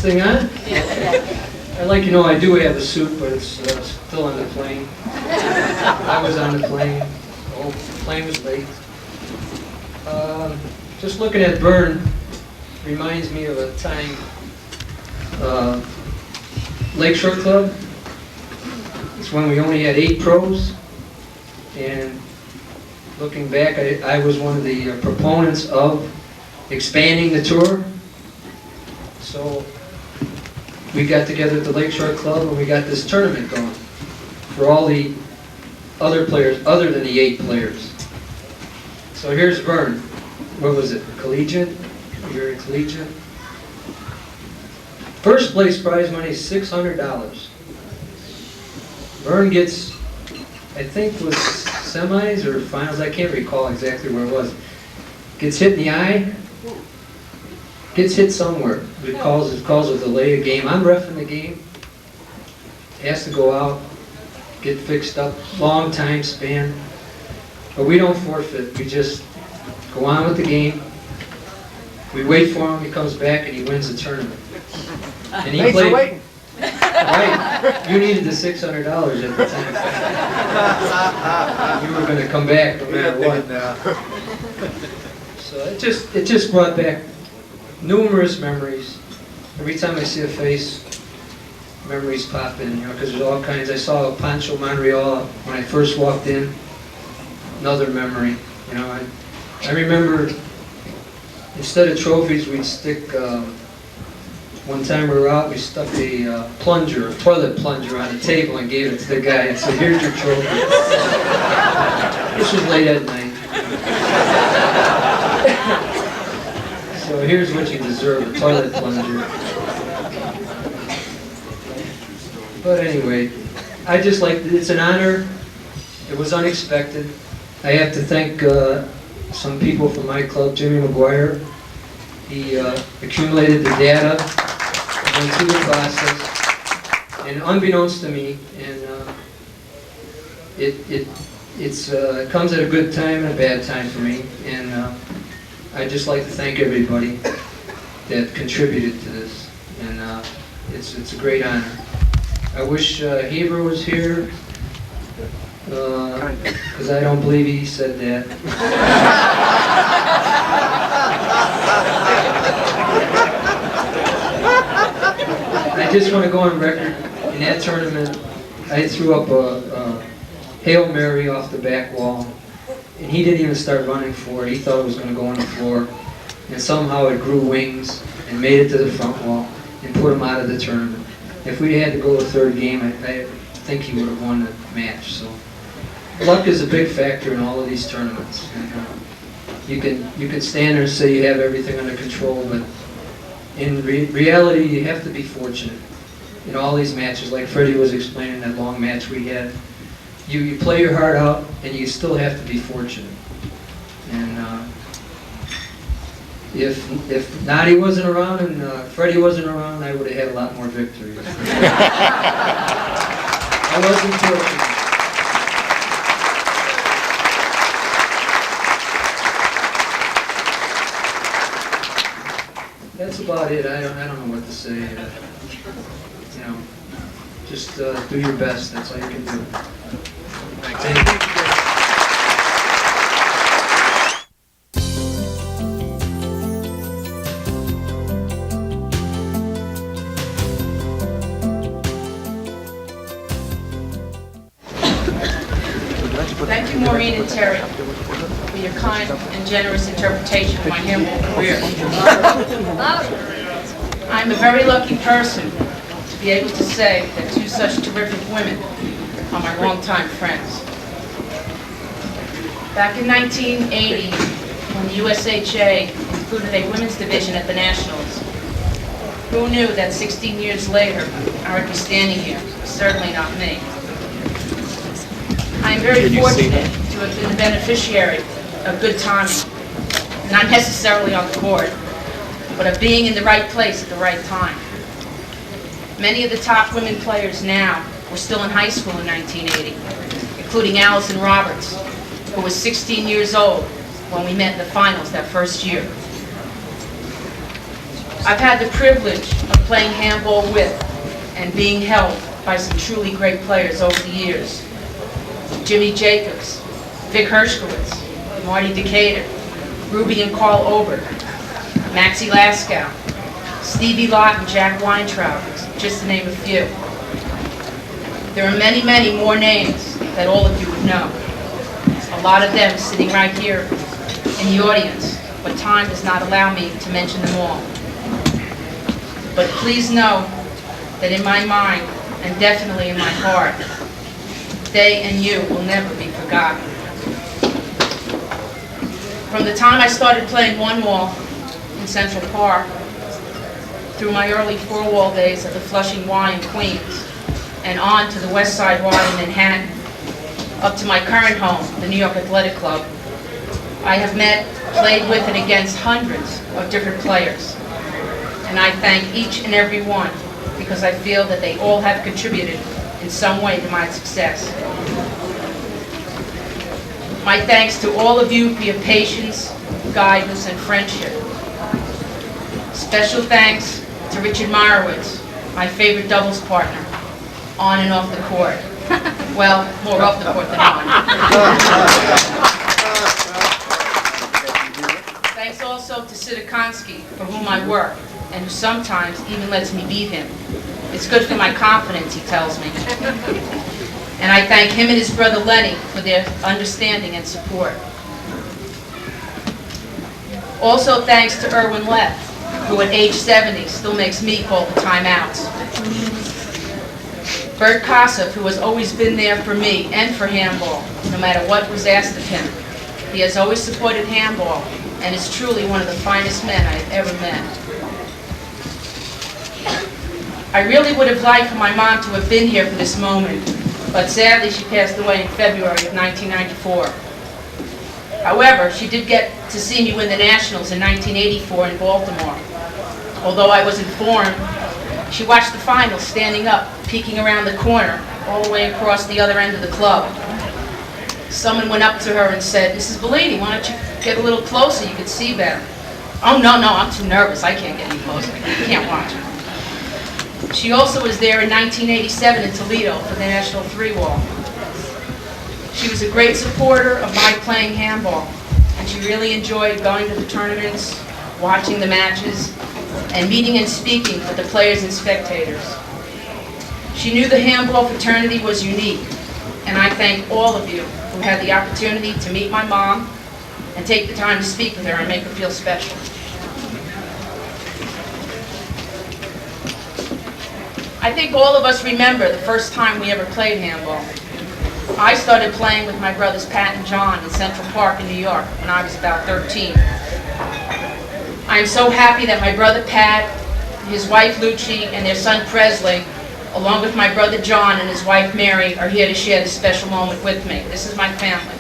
thing on? I'd like you to know I do have a suit, but it's still on the plane. I was on the plane. The whole plane was late. Just looking at Bern reminds me of a time, Lakeshore Club. It's when we only had 8 pros, and looking back, I was one of the proponents of expanding the tour. So we got together at the Lakeshore Club and we got this tournament going for all the other players other than the 8 players. So here's Vern. What was it? Collegiate? You're a collegiate? First place prize money is $600. Vern gets, I think, was semis or finals. I can't recall exactly where it was. Gets hit in the eye. Gets hit somewhere. It calls a delay of game. I'm reffing the game. Has to go out, get fixed up. Long time span. But we don't forfeit. We just go on with the game. We wait for him. He comes back and he wins the tournament. And he Thanks for waiting. Right. You needed the $600 at the time. You were going to come back no matter what. So it just brought back numerous memories. Every time I see a face, memories pop in, because there's all kinds. I saw Pancho Monreal when I first walked in. Another memory. I remember instead of trophies, we'd stick. One time we were out, we stuck a plunger, a toilet plunger, on a table and gave it to the guy and said, "Here's your trophy." This was late at night. So here's what you deserve, a toilet plunger. But anyway, I just it's an honor. It was unexpected. I have to thank some people from my club, Jimmy McGuire. He accumulated the data, went through the process, and unbeknownst to me, and it comes at a good time and a bad time for me, and I'd just like to thank everybody that contributed to this, and it's a great honor. I wish Heber was here, because I don't believe he said that. I just want to go on record. In that tournament, I threw up a Hail Mary off the back wall, and he didn't even start running for it. He thought it was going to go on the floor, and somehow it grew wings and made it to the front wall and put him out of the tournament. If we had to go a third game, I think he would have won the match. So luck is a big factor in all of these tournaments. And, you can stand there and say you have everything under control, but in reality, you have to be fortunate. In all these matches, like Freddie was explaining, that long match we had, you play your heart out, and you still have to be fortunate. And if Nadi wasn't around and Freddie wasn't around, I would have had a lot more victories. I wasn't fortunate. That's about it. I don't know what to say. Just do your best. That's all you can do. Thank you. Thank you, Maureen and Terry, for your kind and generous interpretation of my handball career. I'm a very lucky person to be able to say that 2 such terrific women are my longtime friends. Back in 1980, when the USHA included a women's division at the Nationals, who knew that 16 years later I would be standing here? Certainly not me. I am very fortunate to have been the beneficiary of good timing, not necessarily on the court, but of being in the right place at the right time. Many of the top women players now were still in high school in 1980, including Allison Roberts, who was 16 years old when we met in the finals that first year. I've had the privilege of playing handball with and being helped by some truly great players over the years. Jimmy Jacobs, Vic Hershkowitz, Marty Decatur, Ruby and Carl Obert, Maxie Laskow, Stevie Lott and Jack Weintraub, just to name a few. There are many, many more names that all of you would know. A lot of them sitting right here in the audience, but time does not allow me to mention them all. But please know that in my mind, and definitely in my heart, they and you will never be forgotten. From the time I started playing one-wall in Central Park, through my early four-wall days at the Flushing Y in Queens, and on to the West Side Y in Manhattan, up to my current home, the New York Athletic Club, I have met, played with, and against hundreds of different players. And I thank each and every one because I feel that they all have contributed in some way to my success. My thanks to all of you for your patience, guidance, and friendship. Special thanks to Richard Meyerowitz, my favorite doubles partner, on and off the court. Well, more off the court than on. Thanks also to Sidikonsky, for whom I work, and who sometimes even lets me beat him. It's good for my confidence, he tells me. And I thank him and his brother Lenny for their understanding and support. Also thanks to Erwin Leff, who at age 70 still makes me call the timeouts. Bert Kossoff, who has always been there for me and for handball, no matter what was asked of him. He has always supported handball and is truly one of the finest men I have ever met. I really would have liked for my mom to have been here for this moment, but sadly she passed away in February of 1994. However, she did get to see me win the Nationals in 1984 in Baltimore. Although I was informed, she watched the finals standing up, peeking around the corner, all the way across the other end of the club. Someone went up to her and said, "Mrs. Bellini, why don't you get a little closer, you could see better." "Oh, no, I'm too nervous, I can't get any closer, I can't watch her." She also was there in 1987 in Toledo for the National Three-Wall. She was a great supporter of my playing handball, and she really enjoyed going to the tournaments, watching the matches, and meeting and speaking with the players and spectators. She knew the handball fraternity was unique, and I thank all of you who had the opportunity to meet my mom and take the time to speak with her and make her feel special. I think all of us remember the first time we ever played handball. I started playing with my brothers Pat and John in Central Park in New York when I was about 13. I am so happy that my brother Pat, his wife Lucci, and their son Presley, along with my brother John and his wife Mary, are here to share this special moment with me. This is my family.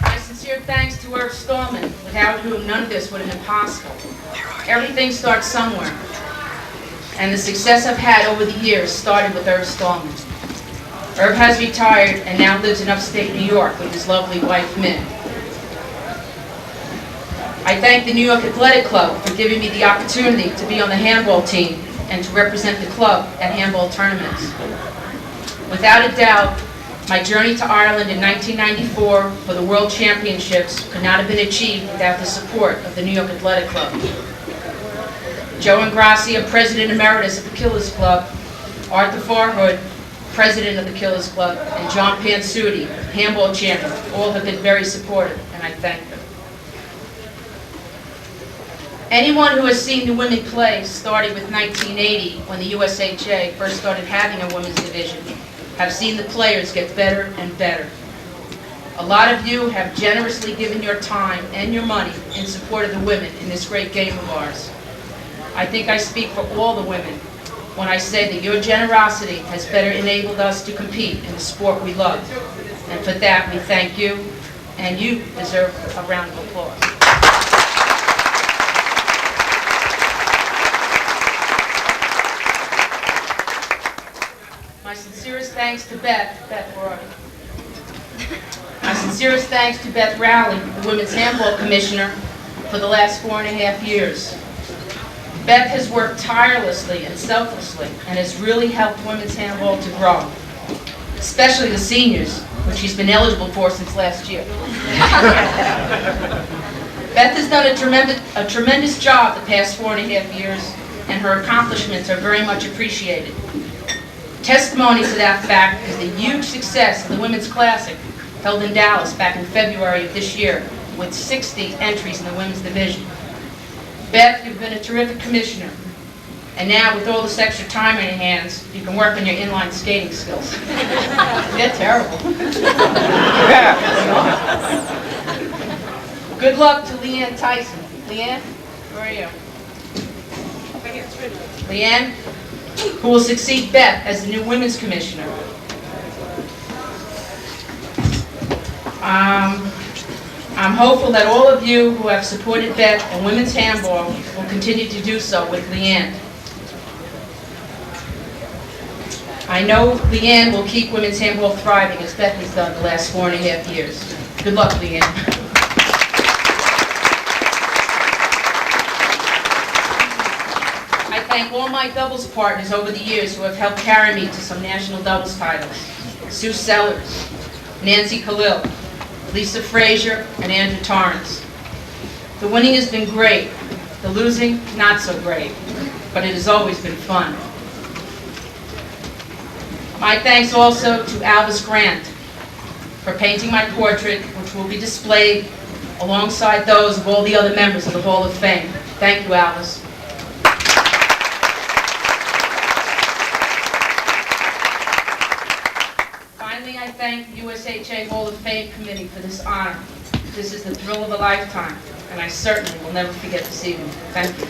My sincere thanks to Irv Stallman, without whom none of this would have been possible. Everything starts somewhere. And the success I've had over the years started with Irv Stallman. Irv has retired and now lives in upstate New York with his lovely wife, Min. I thank the New York Athletic Club for giving me the opportunity to be on the handball team and to represent the club at handball tournaments. Without a doubt, my journey to Ireland in 1994 for the World Championships could not have been achieved without the support of the New York Athletic Club. Joe Ingrassia, President Emeritus of the Killers Club, Arthur Farhood, President of the Killers Club, and John Pansuti, handball champion, all have been very supportive, and I thank them. Anyone who has seen the women play, starting with 1980, when the USHA first started having a women's division, have seen the players get better and better. A lot of you have generously given your time and your money in support of the women in this great game of ours. I think I speak for all the women when I say that your generosity has better enabled us to compete in the sport we love. And for that, we thank you, and you deserve a round of applause. My sincere sincerest thanks to Beth, where are you? My sincerest thanks to Beth Rowley, the Women's Handball Commissioner, for the last 4.5 years. Beth has worked tirelessly and selflessly and has really helped women's handball to grow, especially the seniors, which she's been eligible for since last year. Beth has done a tremendous job the past 4.5 years, and her accomplishments are very much appreciated. Testimony to that fact is the huge success of the Women's Classic held in Dallas back in February of this year, with 60 entries in the women's division. Beth, you've been a terrific commissioner, and now with all this extra time on your hands, you can work on your inline skating skills. They're terrible. Good luck to Leanne Tyson. Leanne, where are you? Leanne, who will succeed Beth as the new women's commissioner. I'm hopeful that all of you who have supported Beth and women's handball will continue to do so with Leanne. I know Leanne will keep women's handball thriving as Beth has done the last 4.5 years. Good luck, Leanne. I thank all my doubles partners over the years who have helped carry me to some national doubles titles. Sue Sellers, Nancy Khalil, Lisa Frazier, and Andrew Torrance. The winning has been great, the losing not so great, but it has always been fun. My thanks also to Alvis Grant for painting my portrait, which will be displayed alongside those of all the other members of the Hall of Fame. Thank you, Alvis. Finally, I thank the USHA Hall of Fame Committee for this honor. This is the thrill of a lifetime, and I certainly will never forget this evening. Thank you.